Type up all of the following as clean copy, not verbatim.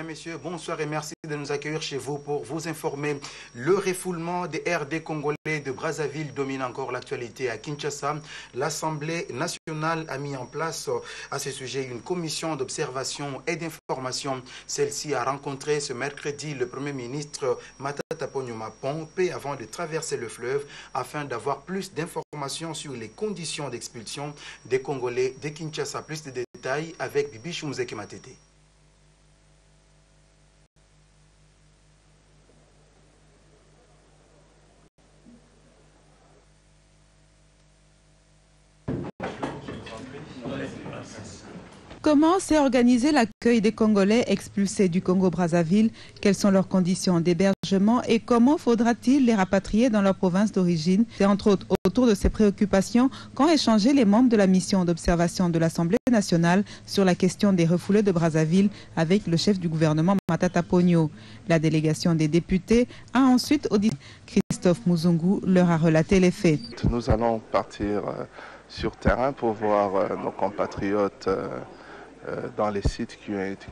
messieurs, bonsoir et merci de nous accueillir chez vous pour vous informer. Le refoulement des RD congolais de Brazzaville domine encore l'actualité à Kinshasa. L'Assemblée nationale a mis en place à ce sujet une commission d'observation et d'information. Celle-ci a rencontré ce mercredi le Premier ministre Matata Ponyo Pompé avant de traverser le fleuve afin d'avoir plus d'informations sur les conditions d'expulsion des Congolais de Kinshasa. Plus de détails avec Bibi Choumzeke Matete. Comment s'est organisé l'accueil des Congolais expulsés du Congo-Brazzaville? Quelles sont leurs conditions d'hébergement et comment faudra-t-il les rapatrier dans leur province d'origine? C'est entre autres autour de ces préoccupations qu'ont échangé les membres de la mission d'observation de l'Assemblée nationale sur la question des refoulés de Brazzaville avec le chef du gouvernement Matata Ponyo. La délégation des députés a ensuite audité. Christophe Muzungu leur a relaté les faits. Nous allons partir sur terrain pour voir nos compatriotes dans les sites qui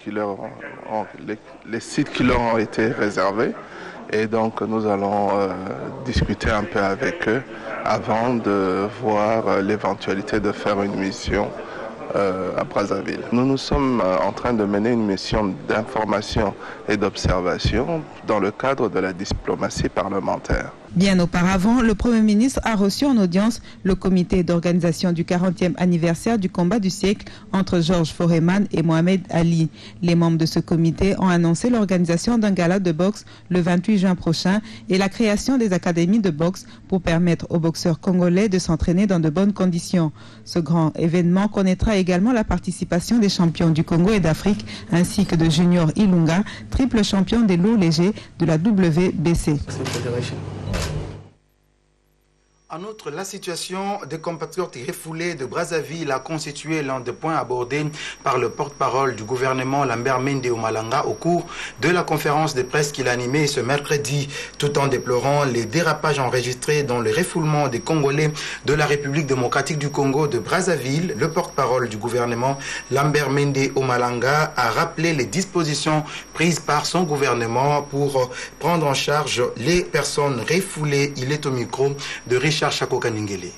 leur ont été réservés. Et donc nous allons discuter un peu avec eux avant de voir l'éventualité de faire une mission à Brazzaville. Nous sommes en train de mener une mission d'information et d'observation dans le cadre de la diplomatie parlementaire. Bien auparavant, le Premier ministre a reçu en audience le comité d'organisation du 40e anniversaire du combat du siècle entre Georges Foreman et Mohamed Ali. Les membres de ce comité ont annoncé l'organisation d'un gala de boxe le 28 juin prochain et la création des académies de boxe pour permettre aux boxeurs congolais de s'entraîner dans de bonnes conditions. Ce grand événement connaîtra également la participation des champions du Congo et d'Afrique ainsi que de Junior Ilunga, triple champion des lourds légers de la WBC. En outre, la situation des compatriotes refoulés de Brazzaville a constitué l'un des points abordés par le porte-parole du gouvernement Lambert Mende Omalanga au cours de la conférence de presse qu'il a animée ce mercredi, tout en déplorant les dérapages enregistrés dans le refoulement des Congolais de la République démocratique du Congo de Brazzaville. Le porte-parole du gouvernement Lambert Mende Omalanga a rappelé les dispositions prises par son gouvernement pour prendre en charge les personnes refoulées. Il est au micro de Richard Chako Kaningele.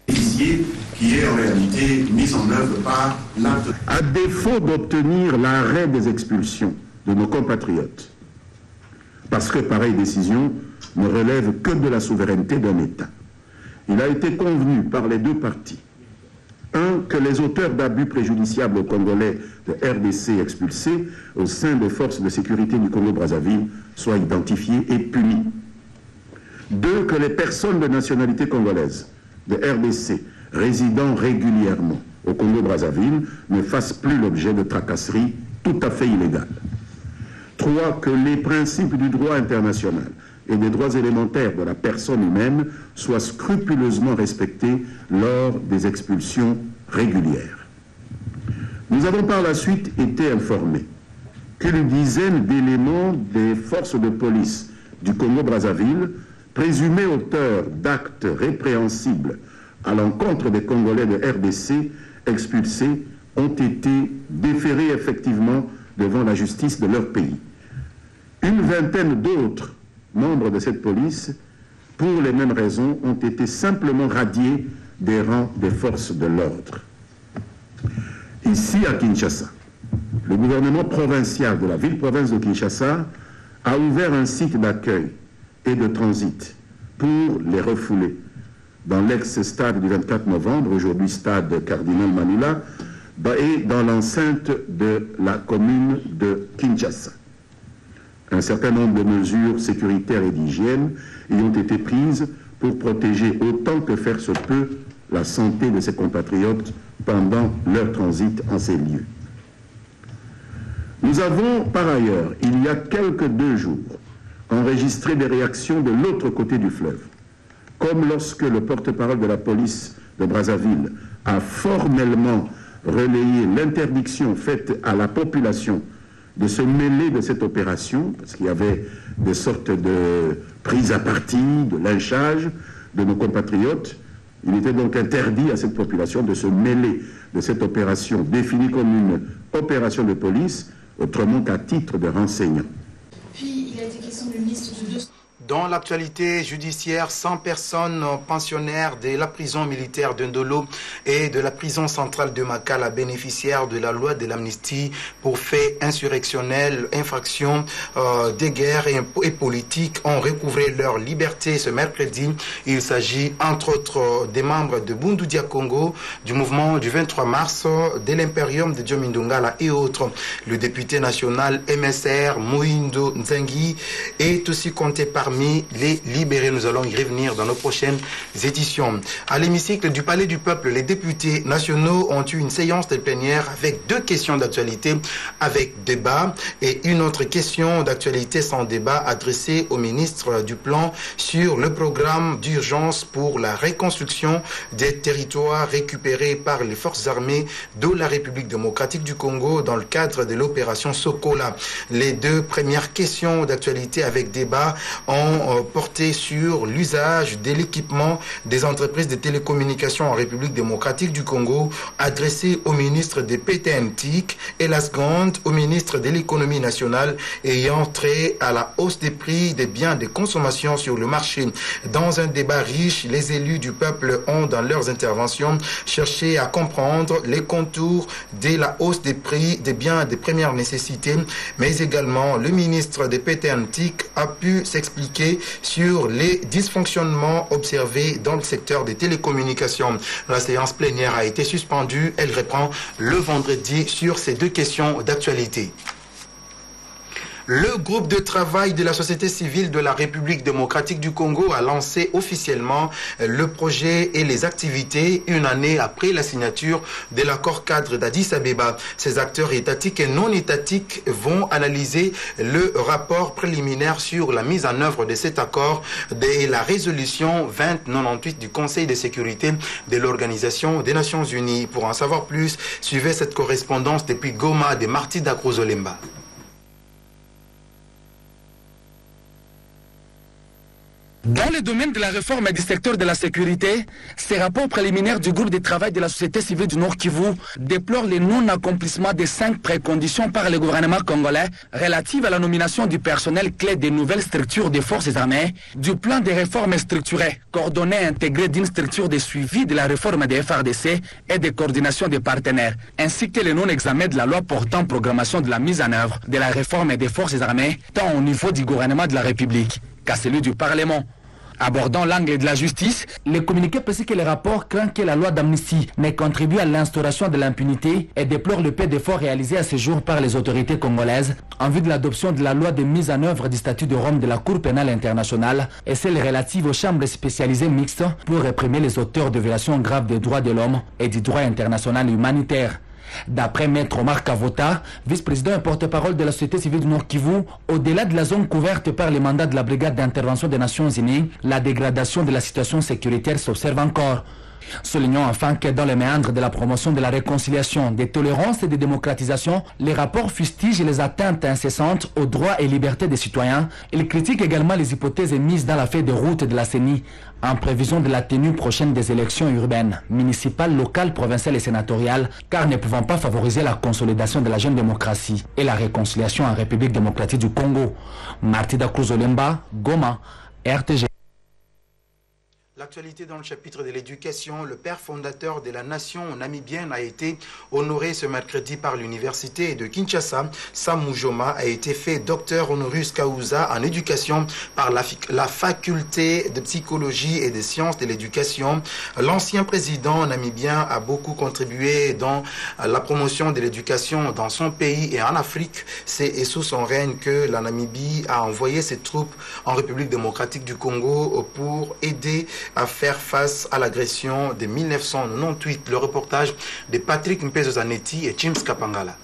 Qui est en réalité mise en œuvre par l'acte. À défaut d'obtenir l'arrêt des expulsions de nos compatriotes, parce que pareille décision ne relève que de la souveraineté d'un État, il a été convenu par les deux parties, un, que les auteurs d'abus préjudiciables aux Congolais de RDC expulsés au sein des forces de sécurité du Congo-Brazzaville soient identifiés et punis. Deux, que les personnes de nationalité congolaise de RDC résidant régulièrement au Congo-Brazzaville ne fassent plus l'objet de tracasseries tout à fait illégales. Trois, que les principes du droit international et des droits élémentaires de la personne humaine soient scrupuleusement respectés lors des expulsions régulières. Nous avons par la suite été informés qu'une dizaine d'éléments des forces de police du Congo-Brazzaville présumés auteurs d'actes répréhensibles à l'encontre des Congolais de RDC expulsés ont été déférés effectivement devant la justice de leur pays. Une vingtaine d'autres membres de cette police, pour les mêmes raisons, ont été simplement radiés des rangs des forces de l'ordre. Ici à Kinshasa, le gouvernement provincial de la ville-province de Kinshasa a ouvert un site d'accueil et de transit pour les refoulés dans l'ex-stade du 24 novembre, aujourd'hui stade Cardinal Manula, et dans l'enceinte de la commune de Kinshasa. Un certain nombre de mesures sécuritaires et d'hygiène y ont été prises pour protéger autant que faire se peut la santé de ses compatriotes pendant leur transit en ces lieux. Nous avons par ailleurs, il y a quelques 2 jours, enregistré des réactions de l'autre côté du fleuve, comme lorsque le porte-parole de la police de Brazzaville a formellement relayé l'interdiction faite à la population de se mêler de cette opération, parce qu'il y avait des sortes de prises à partie, de lynchage de nos compatriotes. Il était donc interdit à cette population de se mêler de cette opération définie comme une opération de police, autrement qu'à titre de renseignement. Puis, il a été question d'une liste de 200... Dans l'actualité judiciaire, 100 personnes pensionnaires de la prison militaire de Ndolo et de la prison centrale de Makala, bénéficiaires de la loi de l'amnistie pour faits insurrectionnels, infractions de guerre et politiques, ont recouvré leur liberté ce mercredi. Il s'agit entre autres des membres de Bundu Dia Congo, du mouvement du 23 mars, de l'Imperium de Diomindongala et autres. Le député national MSR, Moindo Nzengi, est aussi compté parmi les libérés. Nous allons y revenir dans nos prochaines éditions. À l'hémicycle du Palais du Peuple, les députés nationaux ont eu une séance de plénière avec 2 questions d'actualité avec débat et une autre question d'actualité sans débat adressée au ministre du Plan sur le programme d'urgence pour la reconstruction des territoires récupérés par les forces armées de la République démocratique du Congo dans le cadre de l'opération Sokola. Les 2 premières questions d'actualité avec débat ont porté sur l'usage de l'équipement des entreprises de télécommunications en République démocratique du Congo, adressée au ministre des PTNTIC, et la seconde au ministre de l'économie nationale ayant trait à la hausse des prix des biens de consommation sur le marché. Dans un débat riche, les élus du peuple ont, dans leurs interventions, cherché à comprendre les contours de la hausse des prix des biens de première nécessité, mais également le ministre des PTNTIC a pu s'expliquer sur les dysfonctionnements observés dans le secteur des télécommunications. La séance plénière a été suspendue. Elle reprend le vendredi sur ces 2 questions d'actualité. Le groupe de travail de la société civile de la République démocratique du Congo a lancé officiellement le projet et les activités une année après la signature de l'accord cadre d'Addis Abeba. Ces acteurs étatiques et non étatiques vont analyser le rapport préliminaire sur la mise en œuvre de cet accord et la résolution 2098 du Conseil de sécurité de l'Organisation des Nations Unies. Pour en savoir plus, suivez cette correspondance depuis Goma de Marty Dacrozolemba. Dans le domaine de la réforme et du secteur de la sécurité, ces rapports préliminaires du groupe de travail de la société civile du Nord Kivu déplorent le non-accomplissement des 5 préconditions par le gouvernement congolais relatives à la nomination du personnel clé des nouvelles structures des forces armées, du plan de réforme structurée, coordonné et intégré d'une structure de suivi de la réforme des FRDC et de coordination des partenaires, ainsi que le non-examen de la loi portant programmation de la mise en œuvre de la réforme des forces armées, tant au niveau du gouvernement de la République qu'à celui du Parlement. Abordant l'angle de la justice, le communiqué précise que le rapport craint que la loi d'amnistie n'ait contribué à l'instauration de l'impunité et déplore le peu d'efforts réalisés à ce jour par les autorités congolaises en vue de l'adoption de la loi de mise en œuvre du statut de Rome de la Cour pénale internationale et celle relative aux chambres spécialisées mixtes pour réprimer les auteurs de violations graves des droits de l'homme et du droit international humanitaire. D'après Maître Omar Kavota, vice-président et porte-parole de la société civile du Nord Kivu, au-delà de la zone couverte par les mandats de la brigade d'intervention des Nations Unies, la dégradation de la situation sécuritaire s'observe encore. Soulignons enfin que dans les méandres de la promotion de la réconciliation, des tolérances et de démocratisation, les rapports fustigent les atteintes incessantes aux droits et libertés des citoyens. Ils critiquent également les hypothèses émises dans la feuille de route de la CENI en prévision de la tenue prochaine des élections urbaines, municipales, locales, provinciales et sénatoriales, car ne pouvant pas favoriser la consolidation de la jeune démocratie et la réconciliation en République démocratique du Congo. Marty Dacrozolemba, Goma, RTG. L'actualité dans le chapitre de l'éducation, le père fondateur de la nation namibienne a été honoré ce mercredi par l'université de Kinshasa. Sam Mujoma a été fait docteur honoris causa en éducation par la faculté de psychologie et des sciences de l'éducation. L'ancien président namibien a beaucoup contribué dans la promotion de l'éducation dans son pays et en Afrique. C'est sous son règne que la Namibie a envoyé ses troupes en République démocratique du Congo pour aider à faire face à l'agression de 1998. Le reportage de Patrick Mpezo-Zanetti et James Kapangala.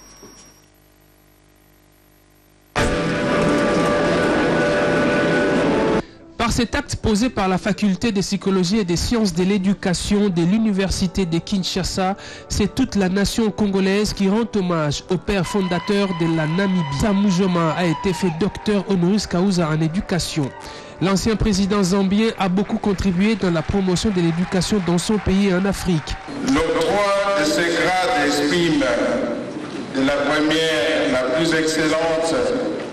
Par cet acte posé par la faculté de psychologie et des sciences de l'éducation de l'université de Kinshasa, c'est toute la nation congolaise qui rend hommage au père fondateur de la Namibie. Sam Mujoma a été fait docteur honoris causa en éducation. L'ancien président zambien a beaucoup contribué dans la promotion de l'éducation dans son pays et en Afrique. L'octroi de ce grade exprime de la première, la plus excellente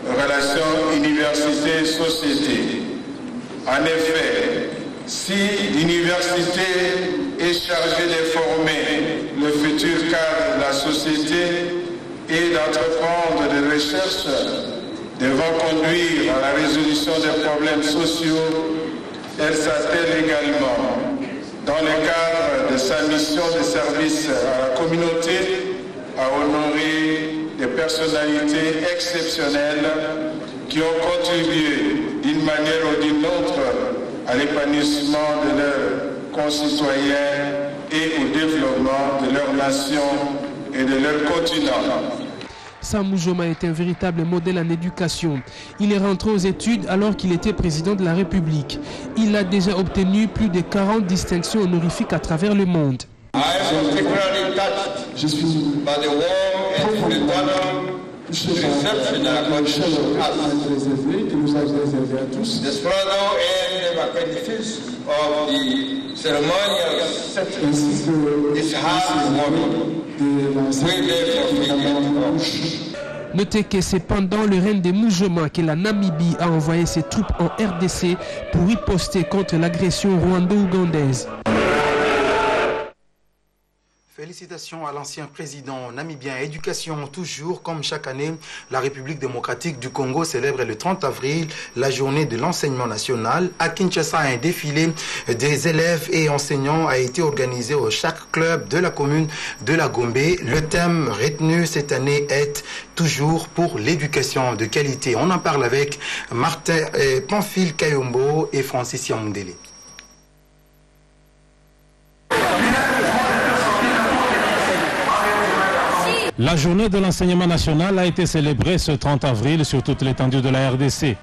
relation université-société. En effet, si l'université est chargée de former le futur cadre de la société et d'entreprendre des recherches devant conduire à la résolution des problèmes sociaux, elle s'attelle également, dans le cadre de sa mission de service à la communauté, à honorer des personnalités exceptionnelles qui ont contribué d'une manière ou d'une autre à l'épanouissement de leurs concitoyens et au développement de leur nation et de leur continent. Sam Moujoma est un véritable modèle en éducation. Il est rentré aux études alors qu'il était président de la République. Il a déjà obtenu plus de 40 distinctions honorifiques à travers le monde. Je suis by the warm and fraternal reception que nous avons réservé à tous. The splendor and the magnificence of the ceremonial setting is heartwarming. Notez que c'est pendant le règne de Moujoma que la Namibie a envoyé ses troupes en RDC pour riposter contre l'agression rwando-ougandaise. Félicitations à l'ancien président namibien. Éducation toujours, comme chaque année, la République démocratique du Congo célèbre le 30 avril la journée de l'enseignement national. À Kinshasa, un défilé des élèves et enseignants a été organisé au chaque club de la commune de la Gombe. Le thème retenu cette année est toujours pour l'éducation de qualité. On en parle avec Martin Pamphile Kayombo et Francis Yamundele. La journée de l'enseignement national a été célébrée ce 30 avril sur toute l'étendue de la RDC.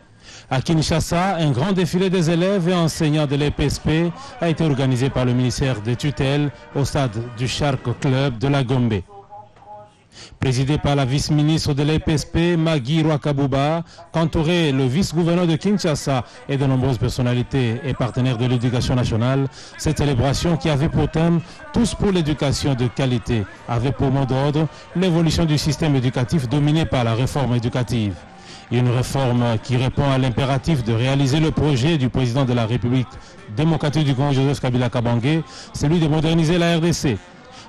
À Kinshasa, un grand défilé des élèves et enseignants de l'EPSP a été organisé par le ministère des tutelles au stade du Shark Club de la Gombe. Présidé par la vice-ministre de l'EPSP, Maggie Rwakabuba, qu'entourait le vice-gouverneur de Kinshasa et de nombreuses personnalités et partenaires de l'éducation nationale, cette célébration qui avait pour thème « Tous pour l'éducation de qualité » avait pour mot d'ordre l'évolution du système éducatif dominé par la réforme éducative. Une réforme qui répond à l'impératif de réaliser le projet du président de la République démocratique du Congo, Joseph Kabila Kabange, celui de moderniser la RDC.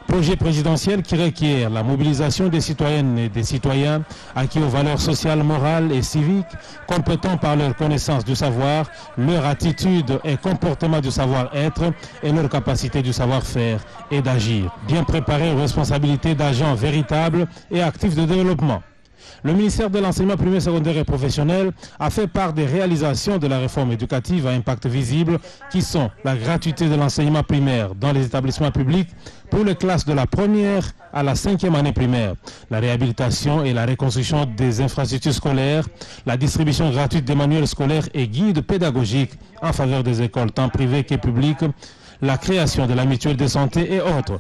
Projet présidentiel qui requiert la mobilisation des citoyennes et des citoyens acquis aux valeurs sociales, morales et civiques, compétents par leur connaissance du savoir, leur attitude et comportement du savoir-être et leur capacité du savoir-faire et d'agir, bien préparés aux responsabilités d'agents véritables et actifs de développement. Le ministère de l'enseignement primaire, secondaire et professionnel a fait part des réalisations de la réforme éducative à impact visible qui sont la gratuité de l'enseignement primaire dans les établissements publics pour les classes de la première à la 5e année primaire, la réhabilitation et la reconstruction des infrastructures scolaires, la distribution gratuite des manuels scolaires et guides pédagogiques en faveur des écoles tant privées que publiques, la création de la mutuelle de santé et autres.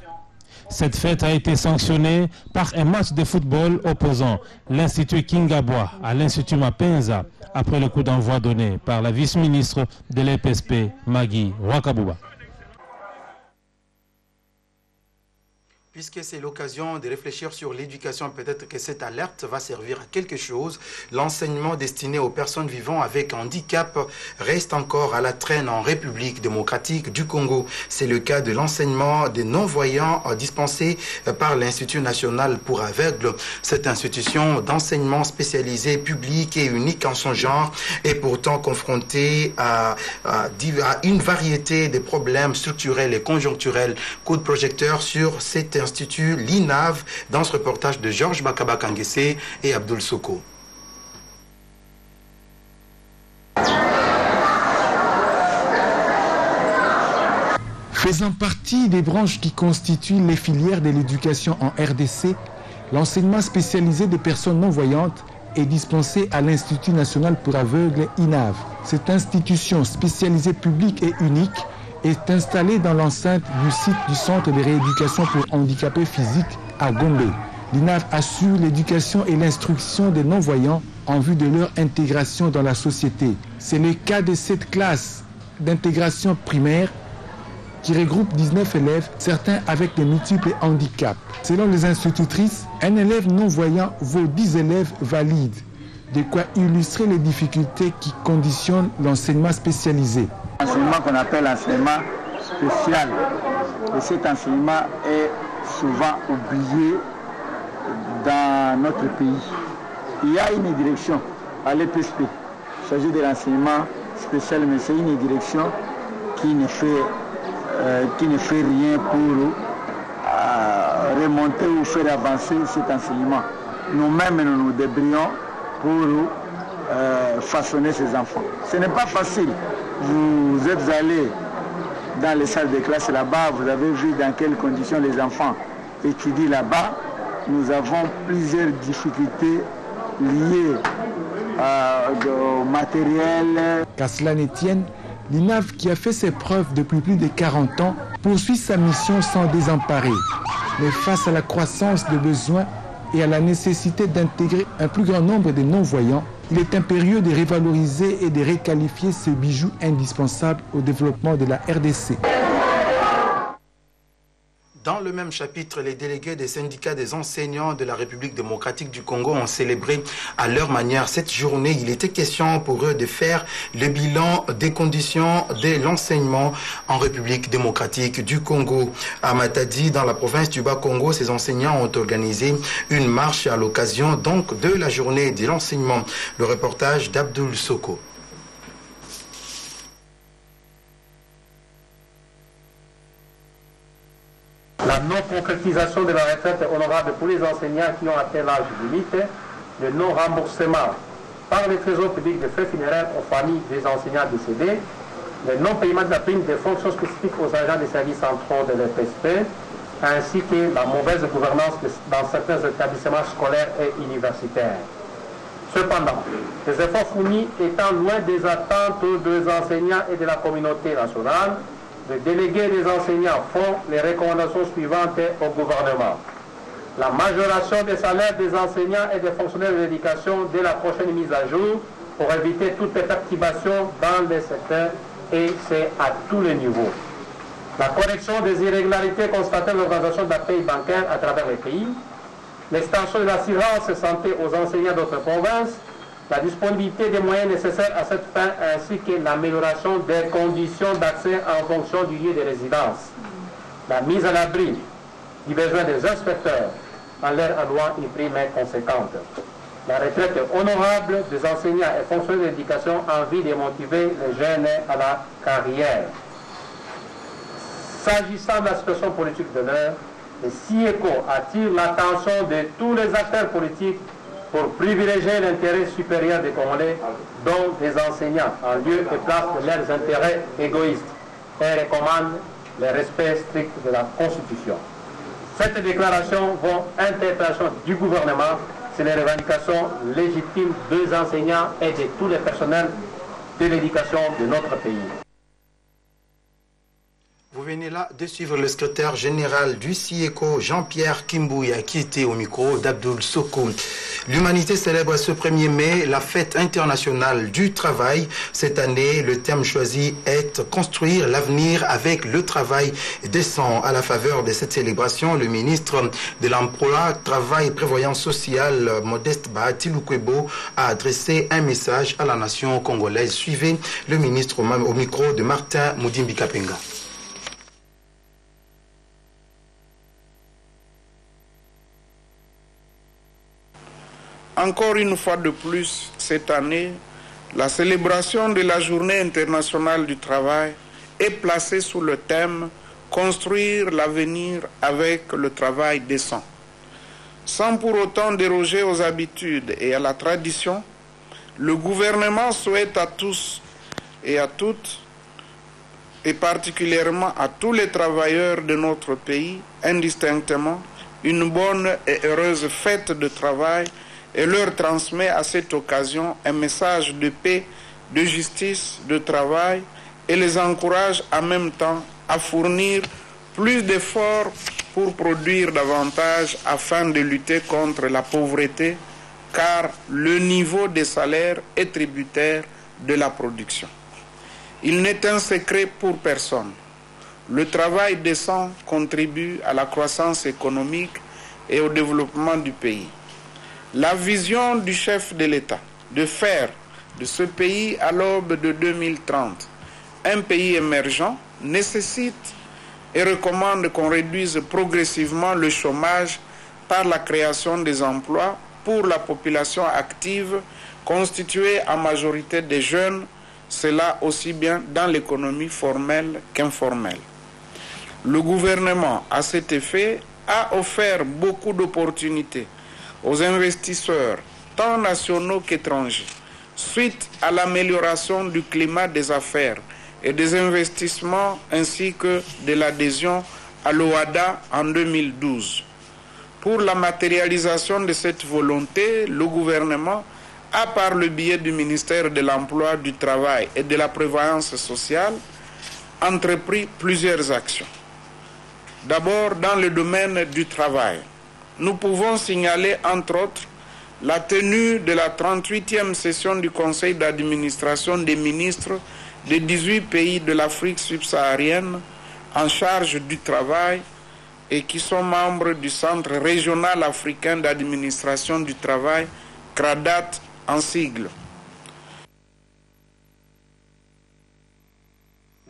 Cette fête a été sanctionnée par un match de football opposant l'Institut Kingabwa à l'Institut Mapenza après le coup d'envoi donné par la vice-ministre de l'EPSP, Maggie Rwakabuba. Puisque c'est l'occasion de réfléchir sur l'éducation, peut-être que cette alerte va servir à quelque chose. L'enseignement destiné aux personnes vivant avec handicap reste encore à la traîne en République démocratique du Congo. C'est le cas de l'enseignement des non-voyants dispensé par l'Institut national pour aveugles. Cette institution d'enseignement spécialisée, publique et unique en son genre est pourtant confrontée à une variété de problèmes structurels et conjoncturels. Coup de projecteur sur cette institut, l'INAV, dans ce reportage de Georges Bakaba Kangese et Abdoul Soko. Faisant partie des branches qui constituent les filières de l'éducation en RDC, l'enseignement spécialisé des personnes non-voyantes est dispensé à l'Institut national pour aveugles INAV. Cette institution spécialisée publique et unique est installée dans l'enceinte du site du Centre de rééducation pour handicapés physiques à Gombe. L'INAV assure l'éducation et l'instruction des non-voyants en vue de leur intégration dans la société. C'est le cas de cette classe d'intégration primaire qui regroupe 19 élèves, certains avec de multiples handicaps. Selon les institutrices, un élève non-voyant vaut 10 élèves valides, de quoi illustrer les difficultés qui conditionnent l'enseignement spécialisé. L'enseignement qu'on appelle enseignement spécial, et cet enseignement est souvent oublié dans notre pays. Il y a une direction à l'EPSP, il s'agit de l'enseignement spécial, mais c'est une direction qui ne fait rien pour remonter ou faire avancer cet enseignement. Nous-mêmes, nous nous débrouillons pour façonner ces enfants. Ce n'est pas facile. Vous êtes allés dans les salles de classe là-bas, vous avez vu dans quelles conditions les enfants étudient là-bas. Nous avons plusieurs difficultés liées au matériel. Qu'à cela ne tienne, l'INAV, qui a fait ses preuves depuis plus de 40 ans, poursuit sa mission sans désemparer. Mais face à la croissance des besoins et à la nécessité d'intégrer un plus grand nombre de non-voyants, il est impérieux de revaloriser et de requalifier ce bijou indispensable au développement de la RDC. Dans le même chapitre, les délégués des syndicats des enseignants de la République démocratique du Congo ont célébré à leur manière cette journée. Il était question pour eux de faire le bilan des conditions de l'enseignement en République démocratique du Congo. À Matadi, dans la province du Bas-Congo, ces enseignants ont organisé une marche à l'occasion donc de la journée de l'enseignement. Le reportage d'Abdoul Soko. La non-concrétisation de la retraite honorable pour les enseignants qui ont atteint l'âge limite, le non-remboursement par le Trésor public de frais funéraires aux familles des enseignants décédés, le non-paiement de la prime des fonctions spécifiques aux agents des services centraux de l'EPSP, ainsi que la mauvaise gouvernance dans certains établissements scolaires et universitaires. Cependant, les efforts fournis étant loin des attentes des enseignants et de la communauté nationale, les délégués des enseignants font les recommandations suivantes au gouvernement. La majoration des salaires des enseignants et des fonctionnaires de l'éducation dès la prochaine mise à jour pour éviter toute perturbation dans les secteurs, et c'est à tous les niveaux. La correction des irrégularités constatées dans l'organisation de la paie bancaire à travers le pays, l'extension de l'assurance santé aux enseignants d'autres provinces, la disponibilité des moyens nécessaires à cette fin, ainsi que l'amélioration des conditions d'accès en fonction du lieu de résidence. La mise à l'abri du besoin des inspecteurs en leur allouant une prime conséquente. La retraite honorable des enseignants et fonctionnaires de l'éducation en vue de motiver les jeunes à la carrière. S'agissant de la situation politique de l'heure, le CIECO attire l'attention de tous les acteurs politiques pour privilégier l'intérêt supérieur des Congolais, dont des enseignants, en lieu et place de leurs intérêts égoïstes, et recommande le respect strict de la Constitution. Cette déclaration vaut interpellation du gouvernement sur les revendications légitimes des enseignants et de tous les personnels de l'éducation de notre pays. Vous venez là de suivre le secrétaire général du CIECO, Jean-Pierre Kimbouya, qui était au micro d'Abdoul Soko. L'humanité célèbre ce 1er mai la fête internationale du travail. Cette année, le thème choisi est « Construire l'avenir avec le travail décent ». À la faveur de cette célébration, le ministre de l'Emploi, Travail et Prévoyance sociale, Modeste Bahati Lukwebo, a adressé un message à la nation congolaise. Suivez le ministre au micro de Martin Moudimbi Kapenga. Encore une fois de plus, cette année, la célébration de la Journée internationale du travail est placée sous le thème « Construire l'avenir avec le travail décent ». Sans pour autant déroger aux habitudes et à la tradition, le gouvernement souhaite à tous et à toutes, et particulièrement à tous les travailleurs de notre pays, indistinctement, une bonne et heureuse fête de travail et leur transmet à cette occasion un message de paix, de justice, de travail et les encourage en même temps à fournir plus d'efforts pour produire davantage afin de lutter contre la pauvreté, car le niveau des salaires est tributaire de la production. Il n'est un secret pour personne. Le travail décent contribue à la croissance économique et au développement du pays. La vision du chef de l'État de faire de ce pays à l'aube de 2030 un pays émergent nécessite et recommande qu'on réduise progressivement le chômage par la création des emplois pour la population active constituée en majorité des jeunes, cela aussi bien dans l'économie formelle qu'informelle. Le gouvernement, à cet effet, a offert beaucoup d'opportunités aux investisseurs, tant nationaux qu'étrangers, suite à l'amélioration du climat des affaires et des investissements ainsi que de l'adhésion à l'OHADA en 2012. Pour la matérialisation de cette volonté, le gouvernement a, par le biais du ministère de l'Emploi, du Travail et de la Prévoyance sociale, entrepris plusieurs actions. D'abord, dans le domaine du travail, nous pouvons signaler, entre autres, la tenue de la 38e session du Conseil d'administration des ministres des 18 pays de l'Afrique subsaharienne en charge du travail et qui sont membres du Centre régional africain d'administration du travail, CRADAT en sigle.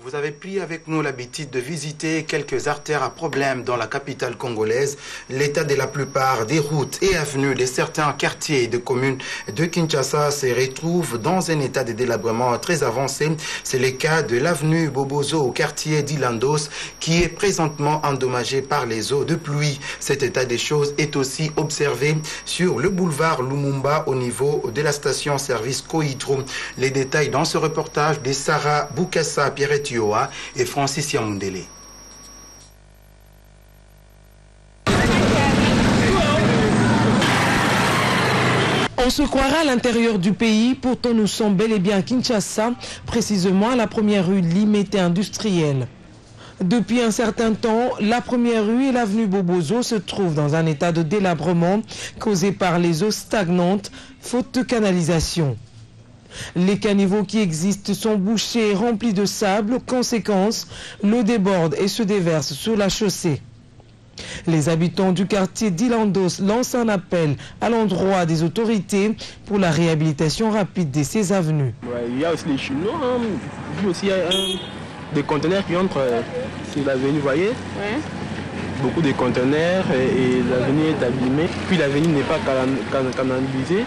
Vous avez pris avec nous l'habitude de visiter quelques artères à problème dans la capitale congolaise. L'état de la plupart des routes et avenues de certains quartiers et de communes de Kinshasa se retrouve dans un état de délabrement très avancé. C'est le cas de l'avenue Bobozo au quartier d'Ilandos qui est présentement endommagé par les eaux de pluie. Cet état des choses est aussi observé sur le boulevard Lumumba au niveau de la station-service Koidro. Les détails dans ce reportage de Sarah Boukassa Pierrette et Francis Yamundele. On se croirait à l'intérieur du pays, pourtant nous sommes bel et bien à Kinshasa, précisément à la première rue Limité industrielle. Depuis un certain temps, la première rue et l'avenue Bobozo se trouvent dans un état de délabrement causé par les eaux stagnantes, faute de canalisation. Les caniveaux qui existent sont bouchés et remplis de sable. Conséquence, l'eau déborde et se déverse sur la chaussée. Les habitants du quartier d'Ilandos lancent un appel à l'endroit des autorités pour la réhabilitation rapide de ces avenues. Il y a aussi les Chinois, il y a aussi des conteneurs qui entrent sur l'avenue, vous voyez. Beaucoup de conteneurs et l'avenue est abîmée. Puis l'avenue n'est pas canalisée.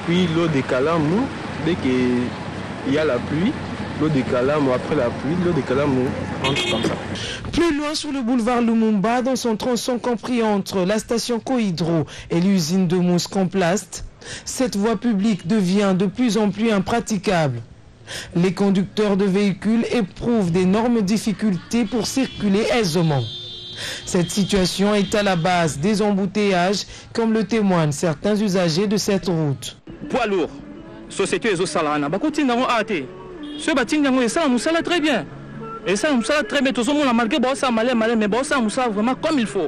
Puis l'eau de Kalamou, dès qu'il y a la pluie, l'eau de Kalamou, après la pluie, l'eau de Kalamou entre comme ça. Plus loin sur le boulevard Lumumba, dans son tronçon compris entre la station Koidro et l'usine de mousse Complast, cette voie publique devient de plus en plus impraticable. Les conducteurs de véhicules éprouvent d'énormes difficultés pour circuler aisément. Cette situation est à la base des embouteillages, comme le témoignent certains usagers de cette route. Poids lourd, société Ezosalana, ce bâtiment ça nous sert très bien. Et ça nous sert très bien. Tout le monde a marqué ça malais mais ça nous sert vraiment comme il faut.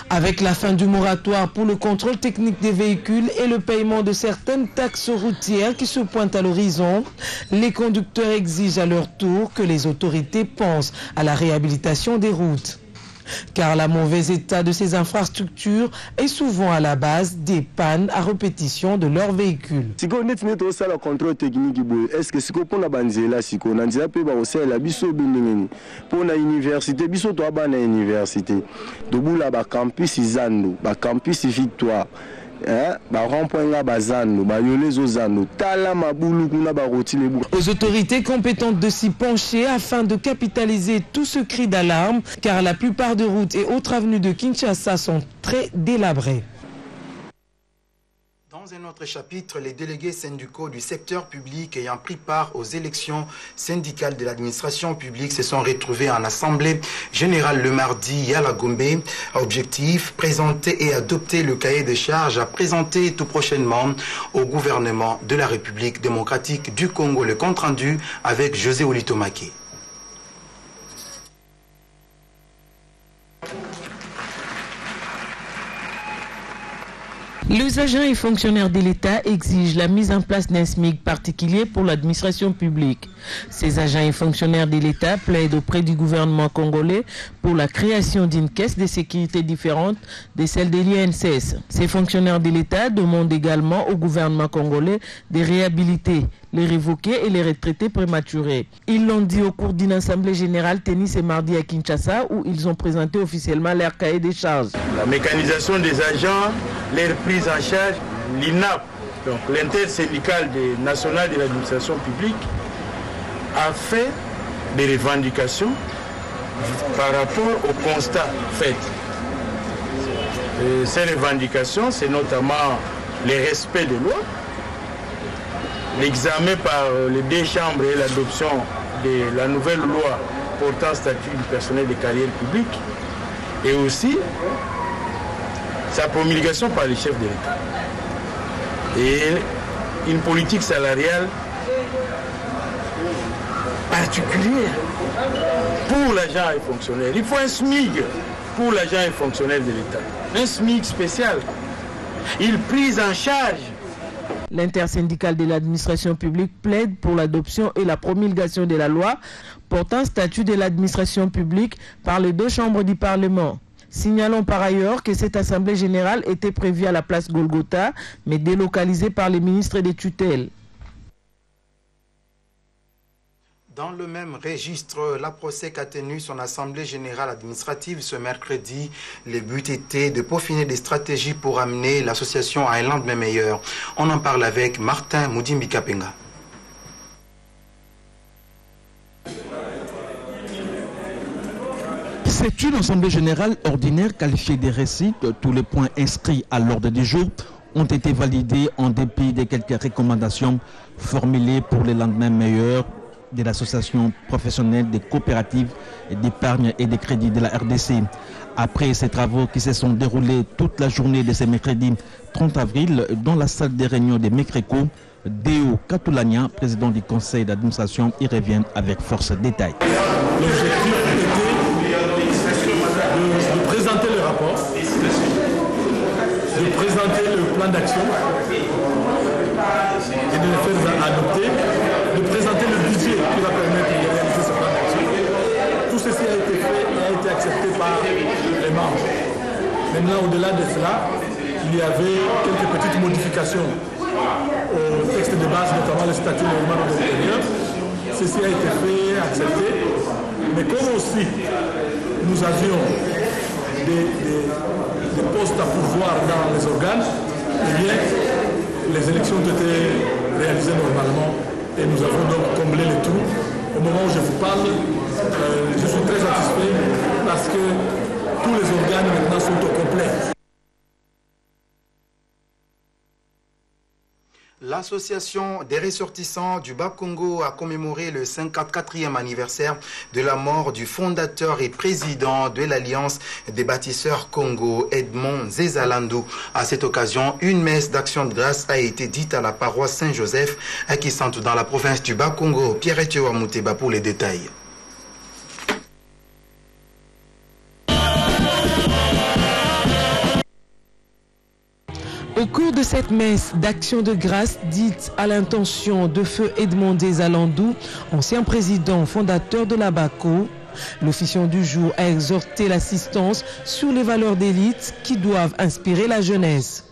Avec la fin du moratoire pour le contrôle technique des véhicules et le paiement de certaines taxes routières qui se pointent à l'horizon, les conducteurs exigent à leur tour que les autorités pensent à la réhabilitation des routes. Car le mauvais état de ces infrastructures est souvent à la base des pannes à répétition de leurs véhicules. Si on a le contrôle technique, est-ce que c'est pour la banzela, si on a dit que la biso pour la université, biso to ba na université. Dobu la ba campus Izando, ba campus Victoire. Aux autorités compétentes de s'y pencher afin de capitaliser tout ce cri d'alarme, car la plupart des routes et autres avenues de Kinshasa sont très délabrées. Dans un autre chapitre, les délégués syndicaux du secteur public ayant pris part aux élections syndicales de l'administration publique se sont retrouvés en assemblée générale le mardi à la Gombe. Objectif, présenter et adopter le cahier de charges à présenter tout prochainement au gouvernement de la République démocratique du Congo. Le compte rendu avec José Olitomake. Les agents et fonctionnaires de l'État exigent la mise en place d'un SMIC particulier pour l'administration publique. Ces agents et fonctionnaires de l'État plaident auprès du gouvernement congolais pour la création d'une caisse de sécurité différente de celle de l'INSS. Ces fonctionnaires de l'État demandent également au gouvernement congolais de réhabiliter les révoqués et les retraités prématurés. Ils l'ont dit au cours d'une assemblée générale tenue ce mardi à Kinshasa où ils ont présenté officiellement leur cahier des charges. La mécanisation des agents, leur prise en charge, l'INAP, donc l'intersyndicale nationale de l'administration publique, a fait des revendications par rapport au constat fait. Et ces revendications, c'est notamment le respect des lois, l'examen par les deux chambres et l'adoption de la nouvelle loi portant statut du personnel de carrière publique et aussi sa promulgation par les chefs de l'État. Et une politique salariale particulière pour l'agent et fonctionnaire. Il faut un SMIC pour l'agent et fonctionnaire de l'État. Un SMIC spécial. Il prise en charge. L'intersyndicale de l'administration publique plaide pour l'adoption et la promulgation de la loi portant statut de l'administration publique par les deux chambres du Parlement. Signalons par ailleurs que cette assemblée générale était prévue à la place Golgotha, mais délocalisée par les ministres des tutelles. Dans le même registre, la PROSEC a tenu son assemblée générale administrative ce mercredi. Le but était de peaufiner des stratégies pour amener l'association à un lendemain meilleur. On en parle avec Martin Moudimbi-Kapenga. C'est une assemblée générale ordinaire qualifiée des récits. Tous les points inscrits à l'ordre du jour ont été validés en dépit de quelques recommandations formulées pour les lendemains meilleurs de l'association professionnelle des coopératives d'épargne et de crédit de la RDC. Après ces travaux qui se sont déroulés toute la journée de ce mercredi 30 avril dans la salle des réunions de Mekreco, Deo Katulania, président du conseil d'administration, y revient avec force détail. L'objectif était de présenter le rapport, de présenter le plan d'action et de le faire adopter, de présenter le budget qui va permettre de réaliser ce plan d'action. Tout ceci a été fait et a été accepté par les membres. Maintenant, au-delà de cela, il y avait quelques petites modifications au texte de base, notamment le statut des membres de l'intérieur. Ceci a été fait, accepté. Mais comme aussi nous avions des postes à pourvoir dans les organes, eh bien, les élections ont été réalisées normalement et nous avons donc comblé les trous. Au moment où je vous parle, je suis très satisfait parce que tous les organes maintenant sont au complet. L'association des ressortissants du Bas-Congo a commémoré le 54e anniversaire de la mort du fondateur et président de l'Alliance des bâtisseurs Congo, Edmond Zezalandou. À cette occasion, une messe d'action de grâce a été dite à la paroisse Saint-Joseph, qui se trouve dans la province du Bas-Congo. Pierre-Etienne Mouteba pour les détails. Au cours de cette messe d'action de grâce dite à l'intention de feu Edmond Zezalandou, ancien président fondateur de la BACO, l'officiant du jour a exhorté l'assistance sur les valeurs d'élite qui doivent inspirer la jeunesse.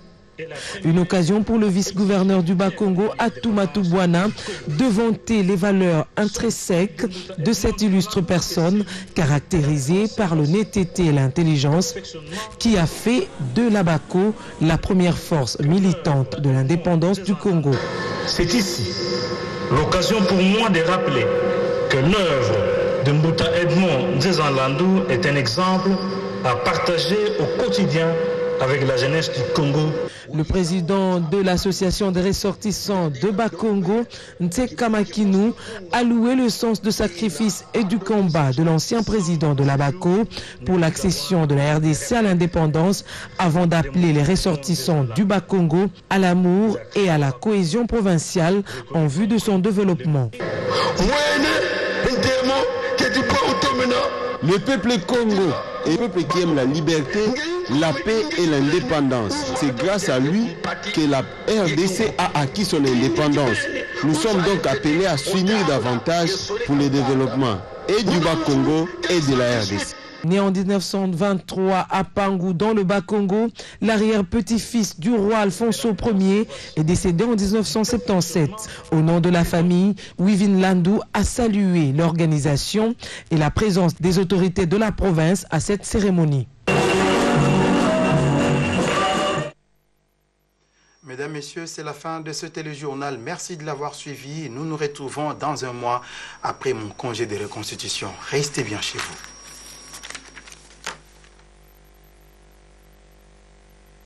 Une occasion pour le vice-gouverneur du Bas-Congo, Atumatu Bwana, de vanter les valeurs intrinsèques de cette illustre personne, caractérisée par l'honnêteté et l'intelligence, qui a fait de la BACO la première force militante de l'indépendance du Congo. C'est ici l'occasion pour moi de rappeler que l'œuvre de Mbuta Edmond Zezalandou est un exemple à partager au quotidien avec la jeunesse du Congo. Le président de l'association des ressortissants de Bas-Congo, Ntseka Makinu, a loué le sens de sacrifice et du combat de l'ancien président de la BACO pour l'accession de la RDC à l'indépendance avant d'appeler les ressortissants du Bas-Congo à l'amour et à la cohésion provinciale en vue de son développement. Le peuple Congo est un peuple qui aime la liberté, la paix et l'indépendance. C'est grâce à lui que la RDC a acquis son indépendance. Nous sommes donc appelés à s'unir davantage pour le développement et du Bas-Congo et de la RDC. Né en 1923 à Pangou, dans le Bas-Congo, l'arrière-petit-fils du roi Alfonso Ier est décédé en 1977. Au nom de la famille, Wivin Landou a salué l'organisation et la présence des autorités de la province à cette cérémonie. Mesdames, Messieurs, c'est la fin de ce téléjournal. Merci de l'avoir suivi. Nous nous retrouvons dans un mois après mon congé de reconstitution. Restez bien chez vous.